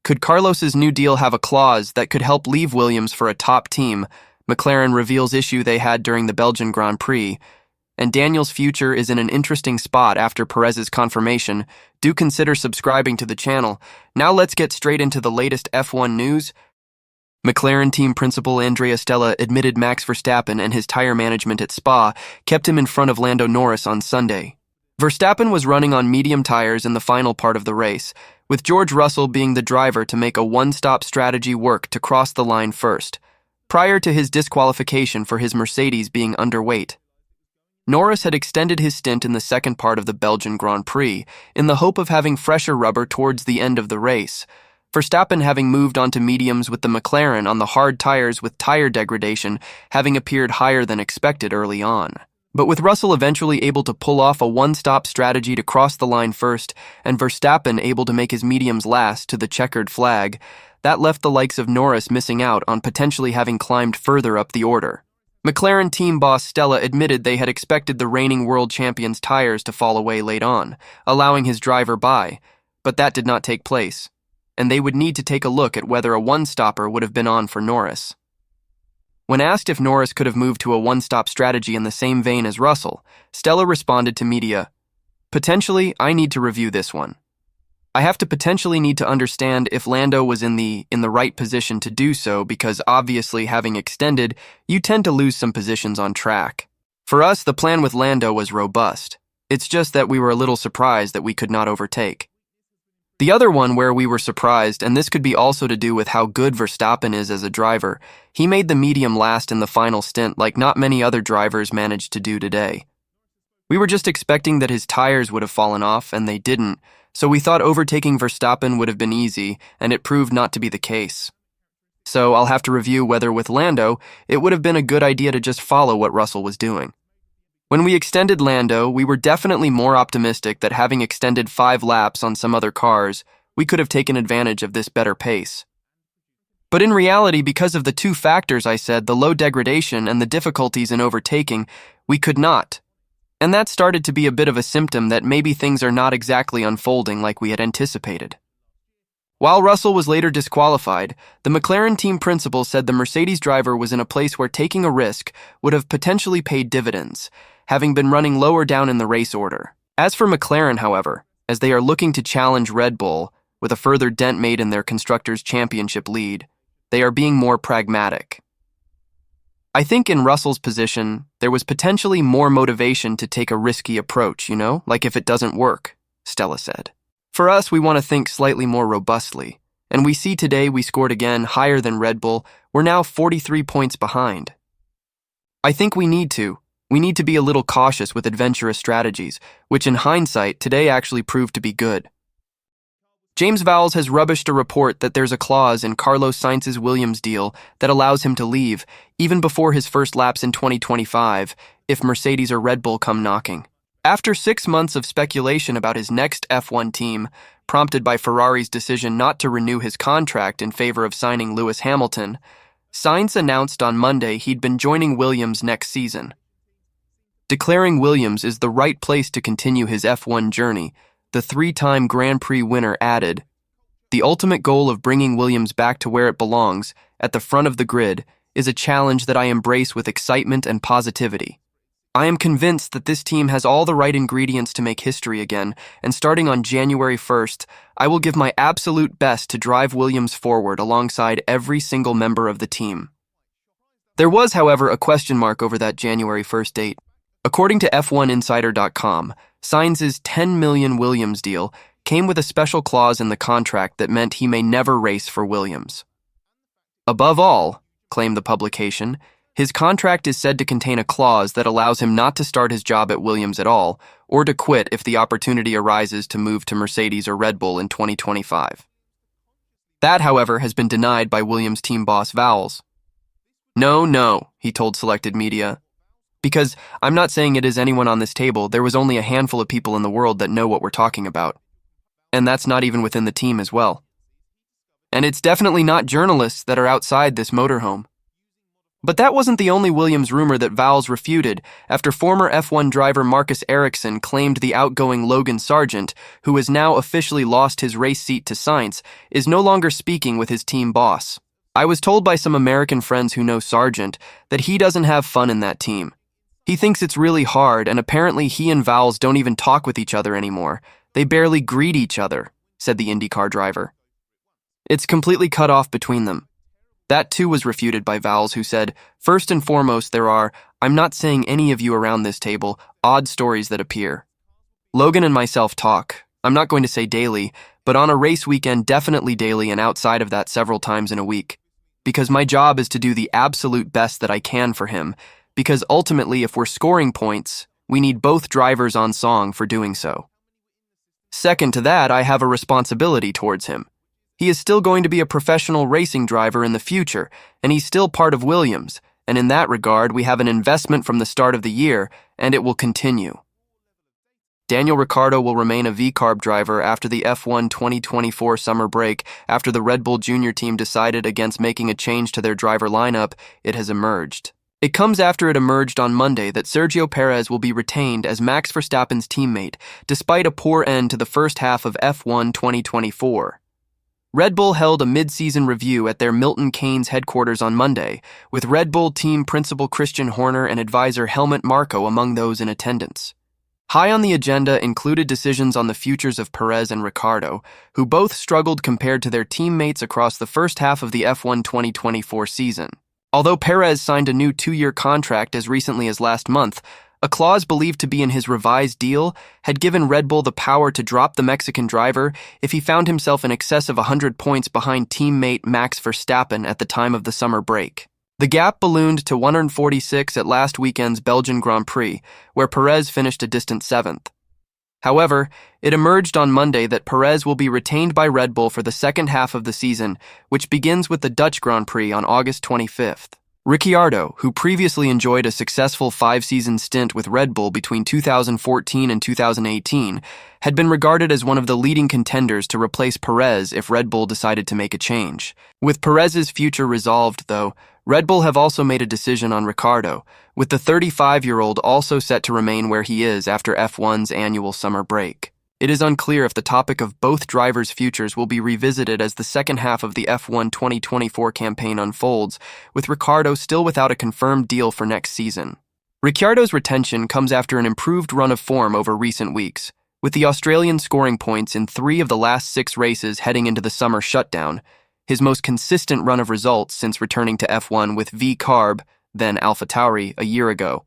Could Carlos's new deal have a clause that could help leave Williams for a top team? McLaren reveals issue they had during the Belgian Grand Prix. And Daniel's future is in an interesting spot after Perez's confirmation. Do consider subscribing to the channel. Now let's get straight into the latest F1 news. McLaren team principal Andrea Stella admitted Max Verstappen and his tire management at Spa kept him in front of Lando Norris on Sunday. Verstappen was running on medium tires in the final part of the race, with George Russell being the driver to make a one-stop strategy work to cross the line first, prior to his disqualification for his Mercedes being underweight. Norris had extended his stint in the second part of the Belgian Grand Prix in the hope of having fresher rubber towards the end of the race, Verstappen having moved onto mediums with the McLaren on the hard tires with tire degradation having appeared higher than expected early on. But with Russell eventually able to pull off a one-stop strategy to cross the line first and Verstappen able to make his mediums last to the checkered flag, that left the likes of Norris missing out on potentially having climbed further up the order. McLaren team boss Stella admitted they had expected the reigning world champion's tires to fall away late on, allowing his driver by, but that did not take place, and they would need to take a look at whether a one-stopper would have been on for Norris. When asked if Norris could have moved to a one-stop strategy in the same vein as Russell, Stella responded to media, "Potentially, I need to review this one. I have to potentially need to understand if Lando was in the right position to do so because obviously having extended, you tend to lose some positions on track. For us, the plan with Lando was robust. It's just that we were a little surprised that we could not overtake." The other one where we were surprised, and this could be also to do with how good Verstappen is as a driver, he made the medium last in the final stint like not many other drivers managed to do today. We were just expecting that his tires would have fallen off, and they didn't, so we thought overtaking Verstappen would have been easy, and it proved not to be the case. So I'll have to review whether with Lando, it would have been a good idea to just follow what Russell was doing. When we extended Lando, we were definitely more optimistic that having extended 5 laps on some other cars, we could have taken advantage of this better pace. But in reality, because of the two factors I said, the low degradation and the difficulties in overtaking, we could not. And that started to be a bit of a symptom that maybe things are not exactly unfolding like we had anticipated. While Russell was later disqualified, the McLaren team principal said the Mercedes driver was in a place where taking a risk would have potentially paid dividends, having been running lower down in the race order. As for McLaren, however, as they are looking to challenge Red Bull with a further dent made in their Constructors' Championship lead, they are being more pragmatic. I think in Russell's position, there was potentially more motivation to take a risky approach, like if it doesn't work, Stella said. For us, we want to think slightly more robustly, and we see today we scored again higher than Red Bull. We're now 43 points behind. I think we need to be a little cautious with adventurous strategies, which in hindsight today actually proved to be good. James Vowles has rubbished a report that there's a clause in Carlos Sainz's Williams deal that allows him to leave, even before his first laps in 2025, if Mercedes or Red Bull come knocking. After 6 months of speculation about his next F1 team, prompted by Ferrari's decision not to renew his contract in favor of signing Lewis Hamilton, Sainz announced on Monday he'd been joining Williams next season. Declaring Williams is the right place to continue his F1 journey, the 3-time Grand Prix winner added, "The ultimate goal of bringing Williams back to where it belongs, at the front of the grid, is a challenge that I embrace with excitement and positivity. I am convinced that this team has all the right ingredients to make history again, and starting on January 1st, I will give my absolute best to drive Williams forward alongside every single member of the team." There was, however, a question mark over that January 1st date. According to F1Insider.com, Sainz's $10 million Williams deal came with a special clause in the contract that meant he may never race for Williams. Above all, claimed the publication, his contract is said to contain a clause that allows him not to start his job at Williams at all, or to quit if the opportunity arises to move to Mercedes or Red Bull in 2025. That, however, has been denied by Williams team boss Vowles. No, he told Selected Media. Because I'm not saying it is anyone on this table, there was only a handful of people in the world that know what we're talking about. And that's not even within the team as well. And it's definitely not journalists that are outside this motorhome. But that wasn't the only Williams rumor that Valls refuted after former F1 driver Marcus Erikson claimed the outgoing Logan Sergeant, who has now officially lost his race seat to Sainz, is no longer speaking with his team boss. I was told by some American friends who know Sergeant that he doesn't have fun in that team. He thinks it's really hard, and apparently he and Valls don't even talk with each other anymore. They barely greet each other, said the IndyCar driver. It's completely cut off between them. That too was refuted by Valls, who said, "First and foremost, there are, I'm not saying any of you around this table, odd stories that appear. Logan and myself talk. I'm not going to say daily, but on a race weekend definitely daily, and outside of that several times in a week. Because my job is to do the absolute best that I can for him, because ultimately if we're scoring points, we need both drivers on song for doing so. Second to that, I have a responsibility towards him. He is still going to be a professional racing driver in the future, and he's still part of Williams, and in that regard, we have an investment from the start of the year, and it will continue." Daniel Ricciardo will remain a V-Carb driver after the F1 2024 summer break. After the Red Bull Junior team decided against making a change to their driver lineup, it has emerged. It comes after it emerged on Monday that Sergio Perez will be retained as Max Verstappen's teammate, despite a poor end to the first half of F1 2024. Red Bull held a mid-season review at their Milton Keynes headquarters on Monday, with Red Bull team principal Christian Horner and advisor Helmut Marko among those in attendance. High on the agenda included decisions on the futures of Perez and Ricciardo, who both struggled compared to their teammates across the first half of the F1 2024 season. Although Perez signed a new 2-year contract as recently as last month, a clause believed to be in his revised deal had given Red Bull the power to drop the Mexican driver if he found himself in excess of 100 points behind teammate Max Verstappen at the time of the summer break. The gap ballooned to 146 at last weekend's Belgian Grand Prix, where Perez finished a distant 7th. However, it emerged on Monday that Perez will be retained by Red Bull for the second half of the season, which begins with the Dutch Grand Prix on August 25th. Ricciardo, who previously enjoyed a successful 5-season stint with Red Bull between 2014 and 2018, had been regarded as one of the leading contenders to replace Perez if Red Bull decided to make a change. With Perez's future resolved, though, Red Bull have also made a decision on Ricciardo, with the 35-year-old also set to remain where he is after F1's annual summer break. It is unclear if the topic of both drivers' futures will be revisited as the second half of the F1 2024 campaign unfolds, with Ricciardo still without a confirmed deal for next season. Ricciardo's retention comes after an improved run of form over recent weeks, with the Australian scoring points in 3 of the last 6 races heading into the summer shutdown, his most consistent run of results since returning to F1 with V-Carb, then AlphaTauri, a year ago.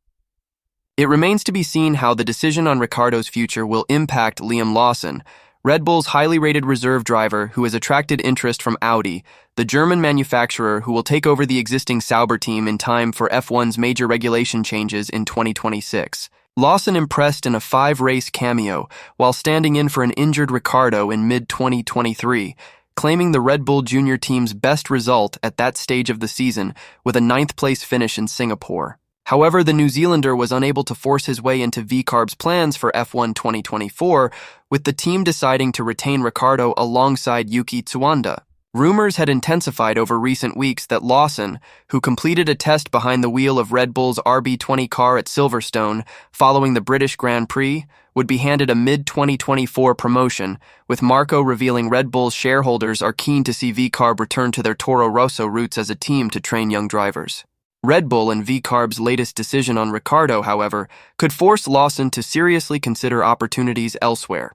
It remains to be seen how the decision on Ricciardo's future will impact Liam Lawson, Red Bull's highly rated reserve driver who has attracted interest from Audi, the German manufacturer who will take over the existing Sauber team in time for F1's major regulation changes in 2026. Lawson impressed in a 5-race cameo while standing in for an injured Ricciardo in mid-2023, claiming the Red Bull Junior team's best result at that stage of the season with a 9th-place finish in Singapore. However, the New Zealander was unable to force his way into V-Carb's plans for F1 2024, with the team deciding to retain Ricciardo alongside Yuki Tsunoda. Rumors had intensified over recent weeks that Lawson, who completed a test behind the wheel of Red Bull's RB20 car at Silverstone following the British Grand Prix, would be handed a mid-2024 promotion, with Marko revealing Red Bull's shareholders are keen to see V-Carb return to their Toro Rosso roots as a team to train young drivers. Red Bull and V-Carb's latest decision on Ricciardo, however, could force Lawson to seriously consider opportunities elsewhere.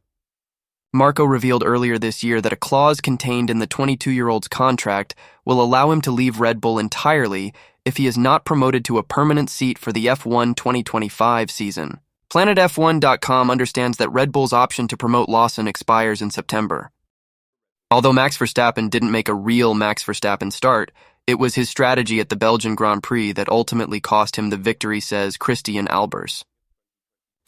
Marko revealed earlier this year that a clause contained in the 22-year-old's contract will allow him to leave Red Bull entirely if he is not promoted to a permanent seat for the F1 2025 season. PlanetF1.com understands that Red Bull's option to promote Lawson expires in September. Although Max Verstappen didn't make a real Max Verstappen start, it was his strategy at the Belgian Grand Prix that ultimately cost him the victory, says Christian Albers.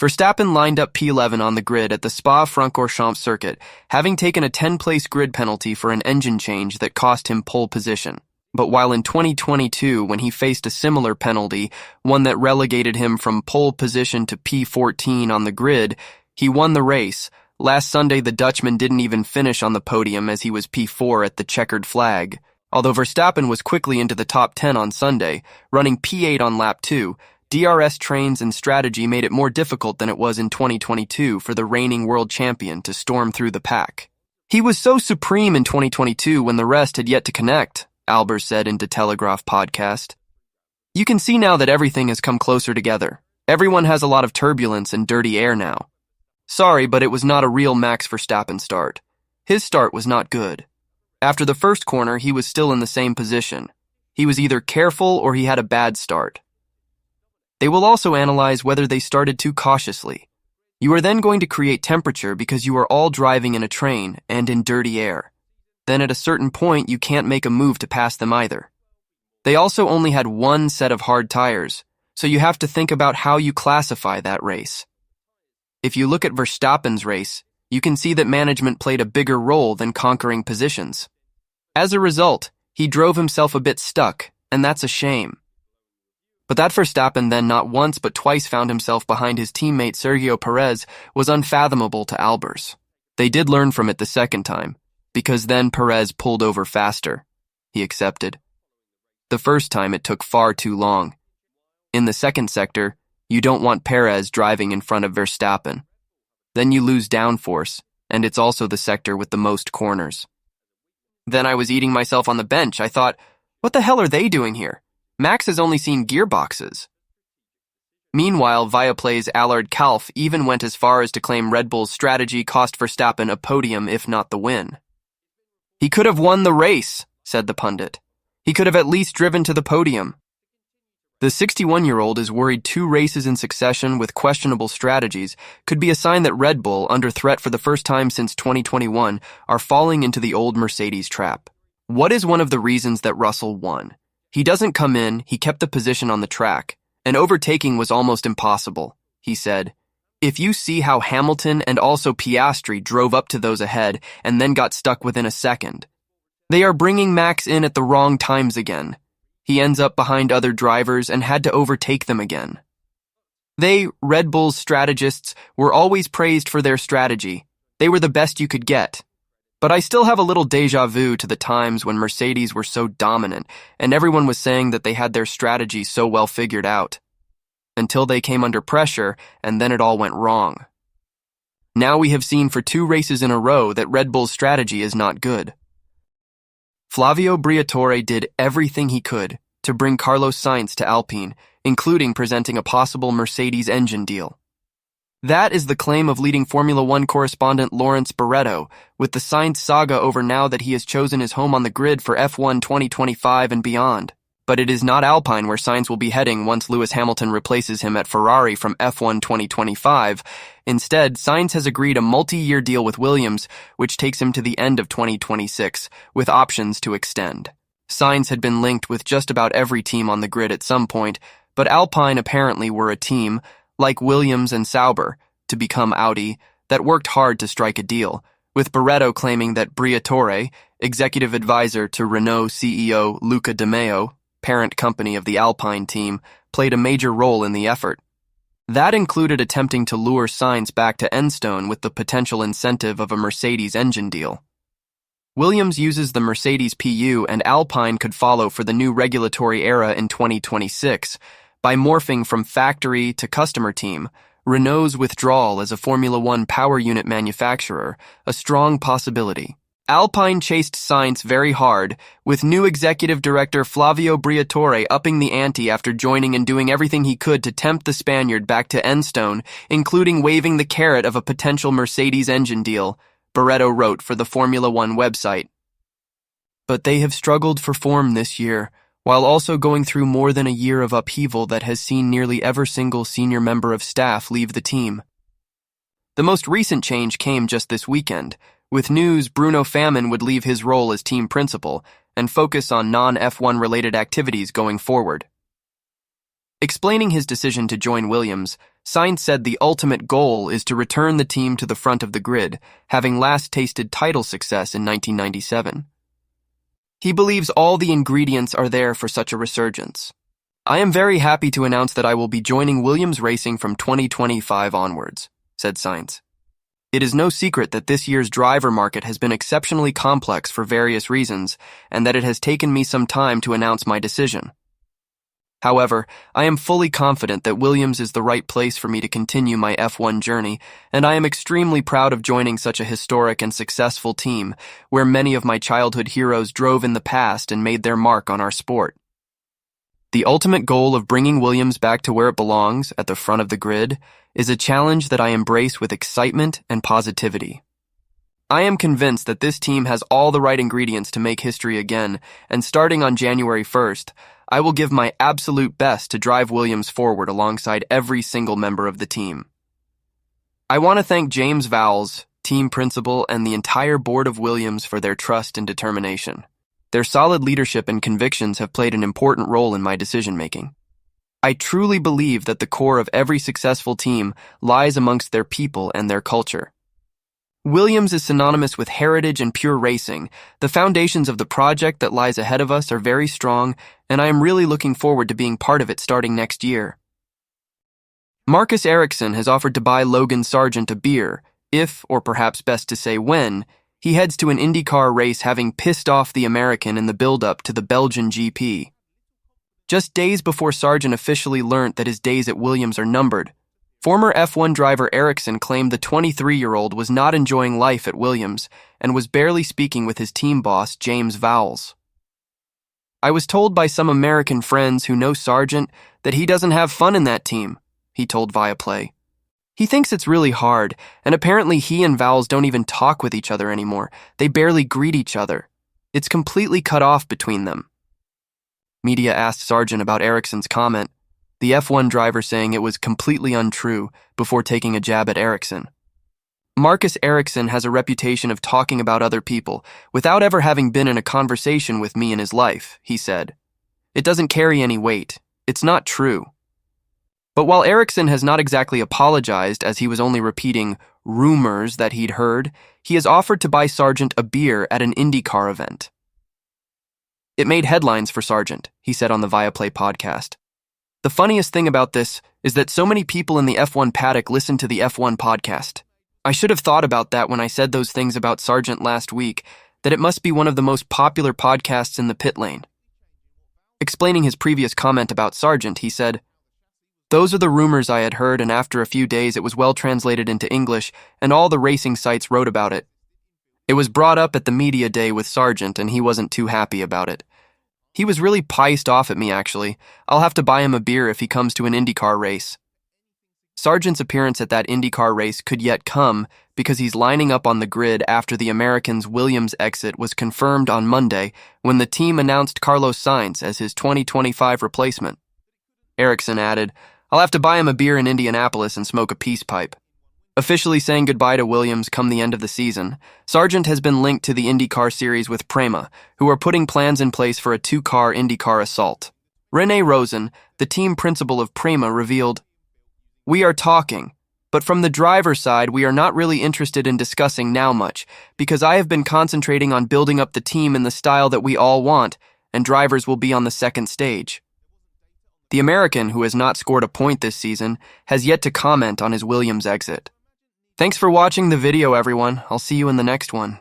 Verstappen lined up P11 on the grid at the Spa-Francorchamps circuit, having taken a 10-place grid penalty for an engine change that cost him pole position. But while in 2022, when he faced a similar penalty, one that relegated him from pole position to P14 on the grid, he won the race. Last Sunday, the Dutchman didn't even finish on the podium as he was P4 at the checkered flag. Although Verstappen was quickly into the top 10 on Sunday, running P8 on lap 2, DRS trains and strategy made it more difficult than it was in 2022 for the reigning world champion to storm through the pack. He was so supreme in 2022 when the rest had yet to connect, Albers said in the Telegraph podcast. You can see now that everything has come closer together. Everyone has a lot of turbulence and dirty air now. Sorry, but it was not a real Max Verstappen start. His start was not good. After the first corner, he was still in the same position. He was either careful or he had a bad start. They will also analyze whether they started too cautiously. You are then going to create temperature because you are all driving in a train and in dirty air. Then at a certain point, you can't make a move to pass them either. They also only had one set of hard tires, so you have to think about how you classify that race. If you look at Verstappen's race, you can see that management played a bigger role than conquering positions. As a result, he drove himself a bit stuck, and that's a shame. But that Verstappen then not once but twice found himself behind his teammate Sergio Perez was unfathomable to Albers. They did learn from it the second time, because then Perez pulled over faster. He accepted. The first time it took far too long. In the second sector, you don't want Perez driving in front of Verstappen. Then you lose downforce, and it's also the sector with the most corners. Then I was eating myself on the bench. I thought, what the hell are they doing here? Max has only seen gearboxes. Meanwhile, Viaplay's Allard Kalf even went as far as to claim Red Bull's strategy cost Verstappen a podium if not the win. He could have won the race, said the pundit. He could have at least driven to the podium. The 61-year-old is worried 2 races in succession with questionable strategies could be a sign that Red Bull, under threat for the first time since 2021, are falling into the old Mercedes trap. What is one of the reasons that Russell won? He doesn't come in, he kept the position on the track, and overtaking was almost impossible, he said. If you see how Hamilton and also Piastri drove up to those ahead and then got stuck within a second. They are bringing Max in at the wrong times again. He ends up behind other drivers and had to overtake them again. They, Red Bull's strategists, were always praised for their strategy. They were the best you could get. But I still have a little déjà vu to the times when Mercedes were so dominant and everyone was saying that they had their strategy so well figured out. Until they came under pressure and then it all went wrong. Now we have seen for 2 races in a row that Red Bull's strategy is not good. Flavio Briatore did everything he could to bring Carlos Sainz to Alpine, including presenting a possible Mercedes engine deal. That is the claim of leading Formula One correspondent Lawrence Barretto, with the Sainz saga over now that he has chosen his home on the grid for F1 2025 and beyond. But it is not Alpine where Sainz will be heading once Lewis Hamilton replaces him at Ferrari from F1 2025. Instead, Sainz has agreed a multi-year deal with Williams, which takes him to the end of 2026, with options to extend. Sainz had been linked with just about every team on the grid at some point, but Alpine apparently were a team, like Williams and Sauber, to become Audi, that worked hard to strike a deal, with Barretto claiming that Briatore, executive advisor to Renault CEO Luca De Meo, parent company of the Alpine team, played a major role in the effort. That included attempting to lure Sainz back to Enstone with the potential incentive of a Mercedes engine deal. Williams uses the Mercedes PU and Alpine could follow for the new regulatory era in 2026, by morphing from factory to customer team, Renault's withdrawal as a Formula One power unit manufacturer, a strong possibility. Alpine chased Sainz very hard, with new executive director Flavio Briatore upping the ante after joining and doing everything he could to tempt the Spaniard back to Enstone, including waving the carrot of a potential Mercedes engine deal, Barretto wrote for the Formula One website. But they have struggled for form this year, while also going through more than a year of upheaval that has seen nearly every single senior member of staff leave the team. The most recent change came just this weekend, with news Bruno Famin would leave his role as team principal and focus on non-F1 related activities going forward. Explaining his decision to join Williams, Sainz said the ultimate goal is to return the team to the front of the grid, having last tasted title success in 1997. He believes all the ingredients are there for such a resurgence. I am very happy to announce that I will be joining Williams Racing from 2025 onwards, said Sainz. It is no secret that this year's driver market has been exceptionally complex for various reasons, and that it has taken me some time to announce my decision. However, I am fully confident that Williams is the right place for me to continue my F1 journey, and I am extremely proud of joining such a historic and successful team, where many of my childhood heroes drove in the past and made their mark on our sport. The ultimate goal of bringing Williams back to where it belongs, at the front of the grid, is a challenge that I embrace with excitement and positivity. I am convinced that this team has all the right ingredients to make history again, and starting on January 1st, I will give my absolute best to drive Williams forward alongside every single member of the team. I want to thank James Vowles, team principal, and the entire board of Williams for their trust and determination. Their solid leadership and convictions have played an important role in my decision-making. I truly believe that the core of every successful team lies amongst their people and their culture. Williams is synonymous with heritage and pure racing. The foundations of the project that lies ahead of us are very strong, and I am really looking forward to being part of it starting next year. Marcus Erikson has offered to buy Logan Sergeant a beer, if, or perhaps best to say when, he heads to an IndyCar race, having pissed off the American in the build-up to the Belgian GP. Just days before Sergeant officially learnt that his days at Williams are numbered, former F1 driver Erikson claimed the 23-year-old was not enjoying life at Williams and was barely speaking with his team boss, James Vowles. I was told by some American friends who know Sergeant that he doesn't have fun in that team, he told Viaplay. He thinks it's really hard, and apparently he and Vowles don't even talk with each other anymore. They barely greet each other. It's completely cut off between them. Media asked Sergeant about Erikson's comment, the F1 driver saying it was completely untrue before taking a jab at Erikson. Marcus Erikson has a reputation of talking about other people without ever having been in a conversation with me in his life, he said. It doesn't carry any weight. It's not true. But while Erikson has not exactly apologized, as he was only repeating rumors that he'd heard, he has offered to buy Sergeant a beer at an IndyCar event. It made headlines for Sergeant, he said on the Viaplay podcast. The funniest thing about this is that so many people in the F1 paddock listen to the F1 podcast. I should have thought about that when I said those things about Sergeant last week, that it must be one of the most popular podcasts in the pit lane. Explaining his previous comment about Sergeant, he said, "Those are the rumors I had heard, and after a few days it was well translated into English, and all the racing sites wrote about it. It was brought up at the media day with Sergeant, and he wasn't too happy about it. He was really pissed off at me, actually. I'll have to buy him a beer if he comes to an IndyCar race." Sergeant's appearance at that IndyCar race could yet come because he's lining up on the grid after the American's Williams exit was confirmed on Monday when the team announced Carlos Sainz as his 2025 replacement. Erikson added, "I'll have to buy him a beer in Indianapolis and smoke a peace pipe." Officially saying goodbye to Williams come the end of the season, Sergeant has been linked to the IndyCar series with Prema, who are putting plans in place for a two-car IndyCar assault. René Rosen, the team principal of Prema, revealed, "We are talking, but from the driver's side we are not really interested in discussing now much, because I have been concentrating on building up the team in the style that we all want, and drivers will be on the second stage." The American, who has not scored a point this season, has yet to comment on his Williams exit. Thanks for watching the video, everyone. I'll see you in the next one.